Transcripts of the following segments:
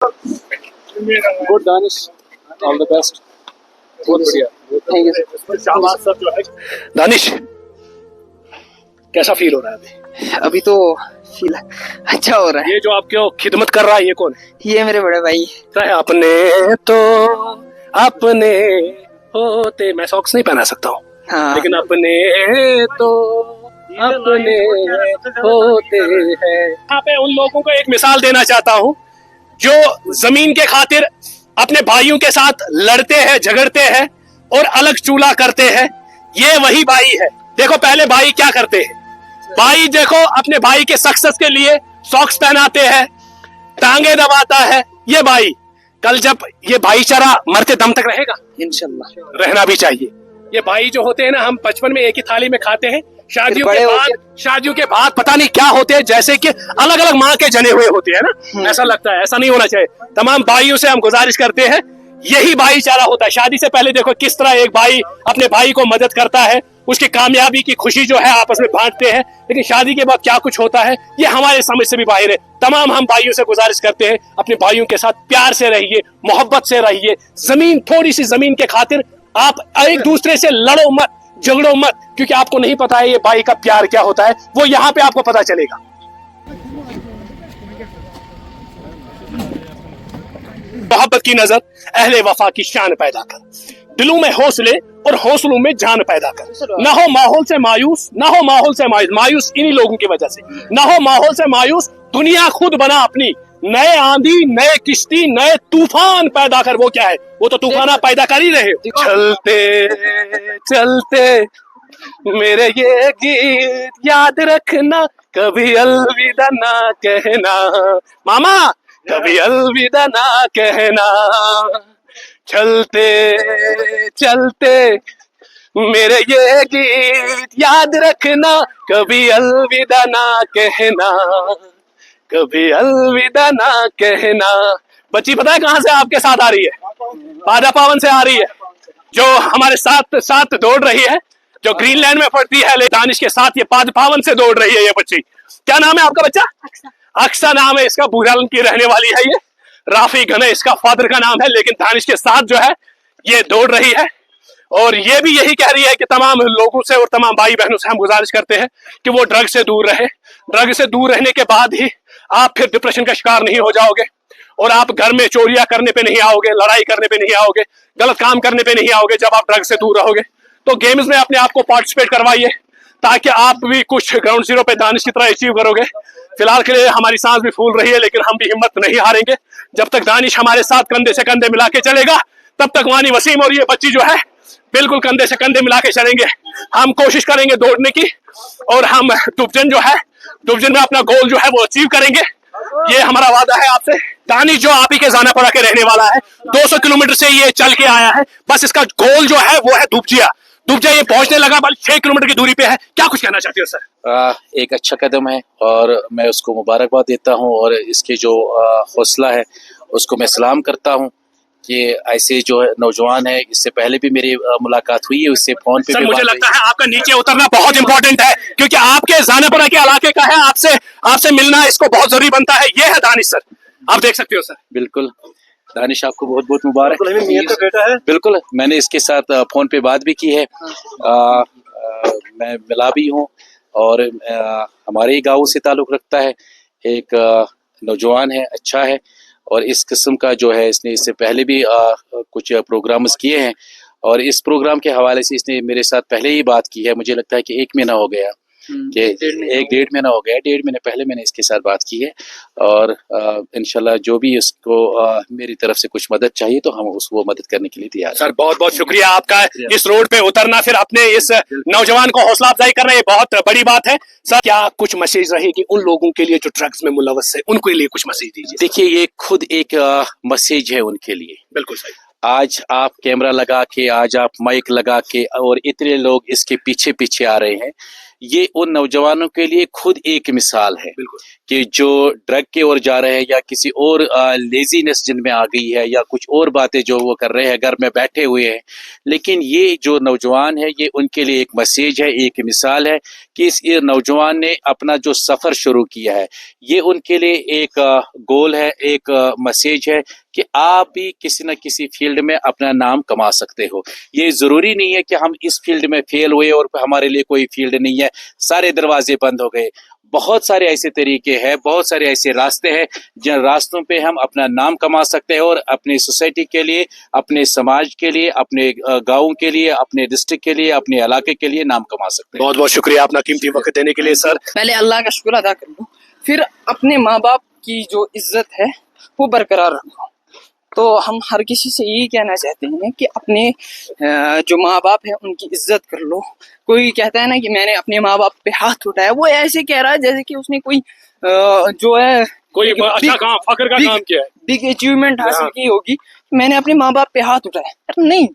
Good Danish, all the best. बहुत बढ़िया, thank you. शाबाश सर जो है। दानिश, कैसा फील हो रहा है अभी तो फील अच्छा हो रहा है। ये जो आपको खिदमत कर रहा है ये कौन है? ये मेरे बड़े भाई। अपने तो अपने होते, मैं सॉक्स नहीं पहना सकता हूँ, हाँ। लेकिन अपने तो अपने होते हैं। यहाँ पे उन लोगों को एक मिसाल देना चाहता हूँ जो जमीन के खातिर अपने भाइयों के साथ लड़ते हैं, झगड़ते हैं और अलग चूल्हा करते हैं। ये वही भाई है। देखो पहले भाई क्या करते हैं, भाई देखो अपने भाई के सक्सेस के लिए सॉक्स पहनाते हैं, टांगे दबाता है। ये भाई कल जब ये भाईचारा मरते दम तक रहेगा, इंशाल्लाह रहना भी चाहिए। ये भाई जो होते हैं ना, हम बचपन में एक ही थाली में खाते हैं, शादियों के बाद पता नहीं क्या होते हैं, जैसे कि अलग अलग माँ के जने हुए होते हैं ना, ऐसा लगता है। ऐसा नहीं होना चाहिए। तमाम भाइयों से हम गुजारिश करते हैं, यही भाईचारा होता है। शादी से पहले देखो किस तरह एक भाई अपने भाई को मदद करता है, उसकी कामयाबी की खुशी जो है आपस में बांटते हैं, लेकिन शादी के बाद क्या कुछ होता है ये हमारे समझ से भी बाहर है। तमाम हम भाइयों से गुजारिश करते हैं, अपने भाइयों के साथ प्यार से रहिए, मोहब्बत से रहिए। जमीन, थोड़ी सी जमीन के खातिर आप एक दूसरे से लड़ो मत, झगड़ो मत, क्योंकि आपको नहीं पता है ये भाई का प्यार क्या होता है। वो यहाँ पे आपको पता चलेगा। मोहब्बत की नजर अहले वफा की शान पैदा कर, दिलों में हौसले और हौसलों में जान पैदा कर। ना हो माहौल से मायूस, ना हो माहौल से मायूस इन्हीं लोगों की वजह से, ना हो माहौल से मायूस। दुनिया खुद बना अपनी, नए आंधी, नए किश्ती, नए तूफान पैदा कर। वो क्या है? वो तो तूफान आप पैदा कर ही रहे हो। चलते चलते मेरे ये गीत याद रखना, कभी अलविदा ना कहना मामा, कभी अलविदा ना कहना। चलते चलते मेरे ये गीत याद रखना, कभी अलविदा ना कहना, कभी अलविदा ना कहना। बच्ची पता है कहाँ से आपके साथ आ रही है? पादा पावन से आ रही है, जो हमारे साथ साथ दौड़ रही है, जो ग्रीनलैंड में पड़ती है। दानिश के साथ ये पाद पावन से दौड़ रही है ये बच्ची। क्या नाम है आपका बच्चा? अक्सा नाम है इसका, बूढ़ालन की रहने वाली है ये। राफी घने इसका फादर का नाम है, लेकिन दानिश के साथ जो है ये दौड़ रही है। और ये भी यही कह रही है कि तमाम लोगों से और तमाम भाई बहनों से हम गुजारिश करते हैं कि वो ड्रग से दूर रहे। ड्रग से दूर रहने के बाद ही आप फिर डिप्रेशन का शिकार नहीं हो जाओगे, और आप घर में चोरियां करने पे नहीं आओगे, लड़ाई करने पे नहीं आओगे, गलत काम करने पे नहीं आओगे। जब आप ड्रग से दूर रहोगे तो गेम्स में अपने आप को पार्टिसिपेट करवाइए, ताकि आप भी कुछ ग्राउंड जीरो पे दानिश की तरह अचीव करोगे। फिलहाल के लिए हमारी सांस भी फूल रही है, लेकिन हम भी हिम्मत नहीं हारेंगे। जब तक दानिश हमारे साथ कंधे से कंधे मिला के चलेगा, तब तक वानी वसीम और ये बच्ची जो है बिल्कुल कंधे से कंधे मिला के चलेंगे। हम कोशिश करेंगे दौड़ने की, और हम दुबजन जो है, दुबजन में अपना गोल जो है वो अचीव करेंगे। ये हमारा वादा है आपसे। दानिश जो आप ही के जानापुरा के रहने वाला है, 200 किलोमीटर से ये चल के आया है। बस इसका गोल जो है वो है दुबजिया। दुबजिया ये पहुंचने लगा, बस 6 किलोमीटर की दूरी पे है। क्या कुछ कहना चाहते हो सर? एक अच्छा कदम है और मैं उसको मुबारकबाद देता हूं, और इसके जो हौसला है उसको मैं सलाम करता हूं कि ऐसे जो नौजवान है, इससे पहले भी मेरी मुलाकात हुई है उससे फोन पे। सर मुझे लगता है आपका नीचे उतरना बहुत इंपॉर्टेंट है, क्योंकि आपके जानापुरा के इलाके का है, आपसे मिलना इसको बहुत जरूरी बनता है। ये है दानिश सर, आप देख सकते हो सर। बिल्कुल दानिश, आपको बहुत बहुत मुबारक। बेटा है। बिल्कुल, मैंने इसके साथ फोन पे बात भी की है, मैं मिला भी हूँ, और हमारे ही गाँव से ताल्लुक़ रखता है। एक नौजवान है, अच्छा है, और इस किस्म का जो है इसने इससे पहले भी कुछ प्रोग्राम्स किए हैं, और इस प्रोग्राम के हवाले से इसने मेरे साथ पहले ही बात की है। मुझे लगता है कि 1 महीना हो गया, कि 1-1.5 महीना हो गया। 1.5 महीने पहले मैंने इसके साथ बात की है, और इंशाल्लाह जो भी उसको मेरी तरफ से कुछ मदद चाहिए तो हम उसको मदद करने के लिए तैयार हैं। सर बहुत बहुत शुक्रिया आपका, इस रोड पे उतरना, फिर अपने इस नौजवान को हौसला अफजाई करना, ये बहुत बड़ी बात है। सर क्या कुछ मैसेज रहेगी उन लोगों के लिए जो ड्रग्स में मुलव्वस है, उनके लिए कुछ मैसेज दीजिए। देखिए, ये खुद एक मैसेज है उनके लिए। बिल्कुल सही। आज आप कैमरा लगा के, आज आप माइक लगा के, और इतने लोग इसके पीछे पीछे आ रहे हैं, ये उन नौजवानों के लिए खुद एक मिसाल है कि जो ड्रग की ओर जा रहे हैं या किसी और लेजीनेस जिनमें आ गई है या कुछ और बातें जो वो कर रहे हैं, घर में बैठे हुए हैं। लेकिन ये जो नौजवान है ये उनके लिए एक मैसेज है, एक मिसाल है कि इस नौजवान ने अपना जो सफ़र शुरू किया है ये उनके लिए एक गोल है, एक मैसेज है कि आप भी किसी न किसी फील्ड में अपना नाम कमा सकते हो। ये ज़रूरी नहीं है कि हम इस फील्ड में फेल हुए और हमारे लिए कोई फील्ड नहीं है, सारे दरवाजे बंद हो गए। बहुत सारे ऐसे तरीके हैं, बहुत सारे ऐसे रास्ते हैं जिन रास्तों पे हम अपना नाम कमा सकते हैं और अपनी सोसाइटी के लिए, अपने समाज के लिए, अपने गाँव के लिए, अपने डिस्ट्रिक्ट के लिए, अपने इलाके के लिए नाम कमा सकते हैं। बहुत बहुत शुक्रिया अपना कीमती वक्त देने के लिए सर। पहले अल्लाह का शुक्र अदा कर लो, फिर अपने माँ बाप की जो इज्जत है वो बरकरार रखो। तो हम हर किसी से यही कहना चाहते हैं कि अपने जो माँ बाप है उनकी इज्जत कर लो। कोई कहता है ना कि मैंने अपने माँ बाप पे हाथ उठाया, वो ऐसे कह रहा है जैसे कि उसने कोई जो है कोई अच्छा काम, फख्र का काम किया है, बिग अचीवमेंट हासिल की होगी, मैंने अपने माँ बाप पे हाथ उठाया। अरे नहीं,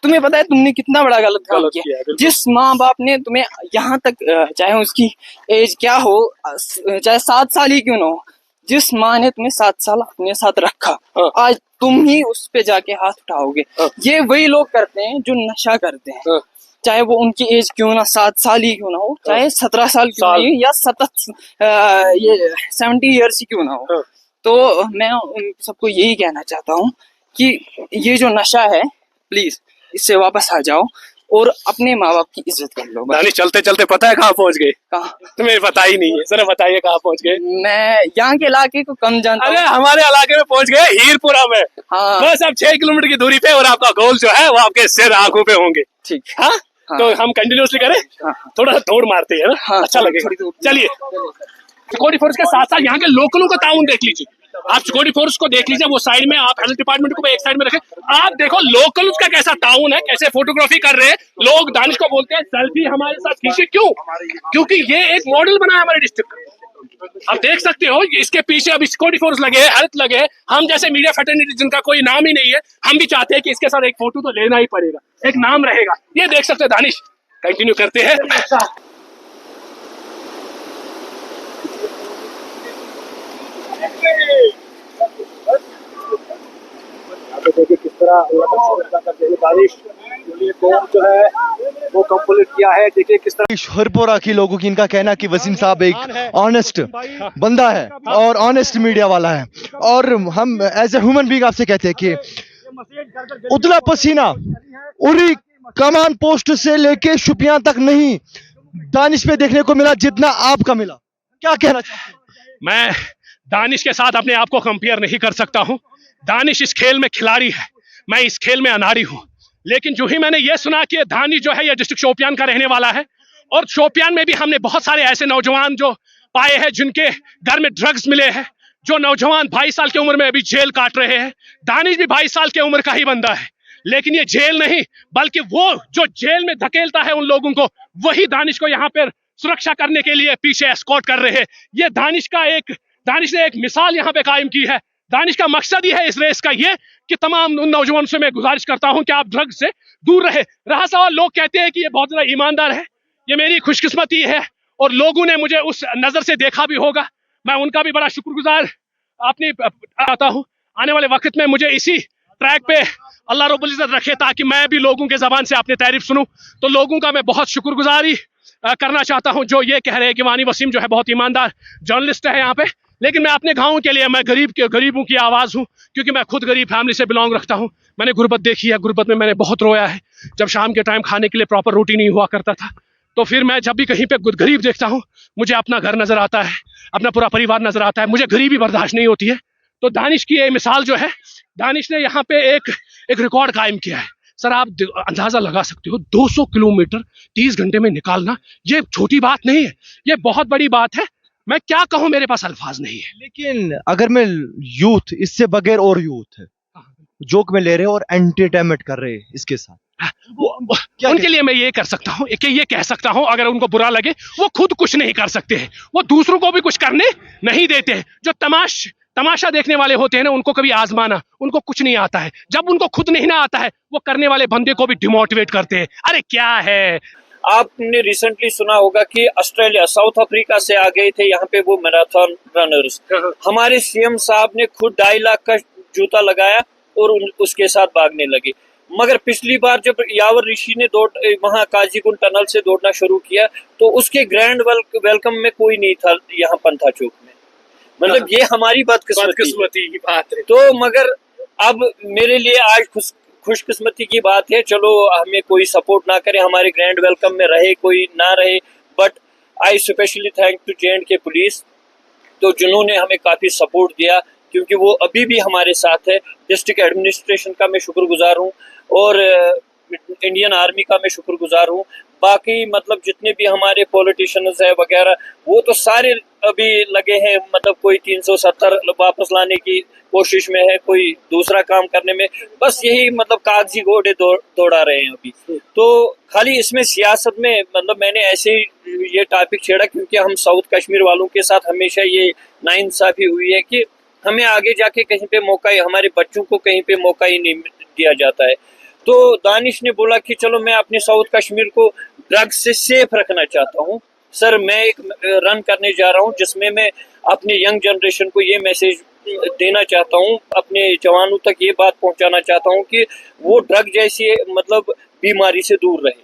तुम्हें पता है तुमने कितना बड़ा गलत काम किया। जिस माँ बाप ने तुम्हें यहाँ तक, चाहे उसकी एज क्या हो, चाहे 7 साल ही क्यों ना हो, जिस माँ ने तुम्हें 7 साल अपने साथ रखा, आज तुम ही उस पे जाके हाथ उठाओगे। ये वही लोग करते हैं जो नशा करते हैं, चाहे वो उनकी एज क्यों ना 7 साल ही क्यों ना हो, चाहे 17 साल क्यों ना हो, या 70 ईयर्स ही क्यों ना हो। तो मैं उन सबको यही कहना चाहता हूँ कि ये जो नशा है, प्लीज इससे वापस आ जाओ और अपने माँ बाप की इज्जत कर लो। दानिश चलते चलते पता है कहाँ पहुँच गए? कहाँ? तुम्हें पता ही नहीं है, जरा बताइए कहाँ पहुँच गए? मैं यहाँ के इलाके को कम जानता हूँ। अरे हमारे इलाके में पहुँच गए, हीरपुरा में। हाँ। बस अब 6 किलोमीटर की दूरी पे, और आपका गोल जो है वो आपके सिर आंखों पे होंगे। ठीक। हाँ? हाँ। तो हम कंटिन्यूअसली करें, थोड़ा सा दौड़ मारते हैं ना। हाँ, अच्छा लगेगा। चलिए, सिक्योरिटी फोर्स के साथ साथ यहाँ के लोकलों का ताउन देख लीजिए। आप सिक्योरिटी फोर्स को देख लीजिए, वो साइड में, आप हेल्थ डिपार्टमेंट को एक साइड में रखें। आप देखो लोकल्स का कैसा ताउन है, कैसे फोटोग्राफी कर रहे हैं लोग। दानिश को बोलते हैं सेल्फी हमारे साथ खींचे, क्यों? क्योंकि ये एक मॉडल बना है हमारे डिस्ट्रिक्ट का। आप देख सकते हो इसके पीछे अभी सिक्योरिटी फोर्स लगे हैं, हेल्थ लगे हैं। हम जैसे मीडिया फैटर्निटी जिनका कोई नाम ही नहीं है, हम भी चाहते हैं कि इसके साथ एक फोटो तो लेना ही पड़ेगा, एक नाम रहेगा। ये देख सकते हैं। दानिश कंटिन्यू करते हैं। देखिए किस तरह बारिश जो है वो कंप्लीट किया है। देखिए किस तरह हरपुरा के लोगों की, इनका कहना कि वसीम साहब एक ऑनेस्ट बंदा है और ऑनेस्ट मीडिया वाला है, और हम एज ए ह्यूमन बीइंग आपसे कहते हैं कि उतला पसीना उरी कमान पोस्ट से लेके शुपियां तक नहीं दानिश पे देखने को मिला जितना आपका मिला। क्या कहना चाहते हैं? मैं दानिश के साथ अपने आप को कंपेयर नहीं कर सकता हूं। दानिश इस खेल में खिलाड़ी है, मैं इस खेल में अनाड़ी हूं। लेकिन जो ही मैंने ये सुना कि दानिश जो है ये डिस्ट्रिक्ट शोपियान का रहने वाला है, और शोपियान में भी हमने बहुत सारे ऐसे नौजवान जो पाए हैं जिनके घर में ड्रग्स मिले हैं, जो नौजवान 22 साल की उम्र में अभी जेल काट रहे हैं। दानिश भी 22 साल की उम्र का ही बंदा है, लेकिन ये जेल नहीं, बल्कि वो जो जेल में धकेलता है उन लोगों को, वही दानिश को यहाँ पर सुरक्षा करने के लिए पीछे एस्कॉर्ट कर रहे हैं। ये दानिश ने एक मिसाल यहाँ पे कायम की है। दानिश का मकसद ही है इस रेस का ये कि तमाम उन नौजवानों से मैं गुजारिश करता हूं कि आप ड्रग्स से दूर रहे। रहा सवाल, लोग कहते हैं कि ये बहुत ज्यादा ईमानदार है, ये मेरी खुशकिस्मती है और लोगों ने मुझे उस नजर से देखा भी होगा। मैं उनका भी बड़ा शुक्रगुजार अपनी आता हूं। आने वाले वक्त में मुझे इसी ट्रैक पे अल्लाह रब्बुल इज्जत रखे ताकि मैं भी लोगों के जबान से अपनी तारीफ सुनूं। तो लोगों का मैं बहुत शुक्रगुजारी करना चाहता हूं जो ये कह रहे हैं कि वानी वसीम जो है बहुत ईमानदार जर्नलिस्ट है यहाँ पे। लेकिन मैं अपने गाँव के लिए, मैं गरीबों की आवाज़ हूँ, क्योंकि मैं खुद गरीब फैमिली से बिलोंग रखता हूँ। मैंने गुर्बत देखी है, गुर्बत में मैंने बहुत रोया है। जब शाम के टाइम खाने के लिए प्रॉपर रोटी नहीं हुआ करता था, तो फिर मैं जब भी कहीं पे गरीब देखता हूँ, मुझे अपना घर नजर आता है, अपना पूरा परिवार नजर आता है, मुझे गरीबी बर्दाश्त नहीं होती है। तो दानिश की ये मिसाल जो है, दानिश ने यहाँ पे एक रिकॉर्ड कायम किया है। सर आप अंदाजा लगा सकते हो 200 किलोमीटर 30 घंटे में निकालना, ये छोटी बात नहीं है, ये बहुत बड़ी बात है। मैं क्या कहूं, मेरे पास अल्फाज नहीं है। लेकिन अगर मैं यूथ, इससे बगैर और यूथ है जोक में ले रहे और एंटरटेनमेंट कर रहे हैं इसके साथ, उनके लिए मैं ये कर सकता हूँ कि ये कह सकता हूँ, अगर उनको बुरा लगे, वो खुद कुछ नहीं कर सकते हैं, वो दूसरों को भी कुछ करने नहीं देते हैं। जो तमाशा देखने वाले होते हैं ना, उनको कभी आजमाना, उनको कुछ नहीं आता है। जब उनको खुद नहीं ना आता है, वो करने वाले बंदे को भी डिमोटिवेट करते हैं। अरे क्या है, आपने रिसेंटली सुना होगा कि ऑस्ट्रेलिया साउथ अफ्रीका से आ गए थे यहाँ पे वो मैराथन रनर्स। हमारे सीएम साहब ने खुद 2.5 लाख का जूता लगाया और उसके साथ भागने लगे। मगर पिछली बार जब यावर ऋषि ने वहां काजीकुंड टनल से दौड़ना शुरू किया तो उसके ग्रैंड वेलकम में कोई नहीं था यहाँ पंथा चौक में। मतलब ये हमारी बदकिस्मती की बात है। तो मगर अब मेरे लिए आज खुशकिस्मती की बात है, चलो हमें कोई सपोर्ट ना करे, हमारे ग्रैंड वेलकम में रहे कोई ना रहे, but I specially thank to J&K police, तो जिन्होंने हमें काफी सपोर्ट दिया, क्योंकि वो अभी भी हमारे साथ है। डिस्ट्रिक्ट एडमिनिस्ट्रेशन का मैं शुक्रगुजार हूँ और इंडियन आर्मी का मैं शुक्रगुजार हूँ। बाकी मतलब जितने भी हमारे पॉलिटिशियंस है वगैरह वो तो सारे अभी लगे हैं, मतलब कोई 370 वापस लाने की कोशिश में है, कोई दूसरा काम करने में, बस यही मतलब कागजी घोड़े दौड़ा रहे हैं अभी। तो खाली इसमें सियासत में मतलब मैंने ऐसे ही ये टॉपिक छेड़ा क्योंकि हम साउथ कश्मीर वालों के साथ हमेशा ये नाइंसाफी हुई है कि हमें आगे जाके कहीं पे मौका ही, हमारे बच्चों को कहीं पे मौका ही नहीं दिया जाता है। तो दानिश ने बोला कि चलो मैं अपने साउथ कश्मीर को ड्रग्स से सेफ रखना चाहता हूँ। सर मैं एक रन करने जा रहा हूँ जिसमें मैं अपनी यंग जनरेशन को ये मैसेज देना चाहता हूँ, अपने जवानों तक ये बात पहुंचाना चाहता हूँ कि वो ड्रग जैसी मतलब बीमारी से दूर रहे।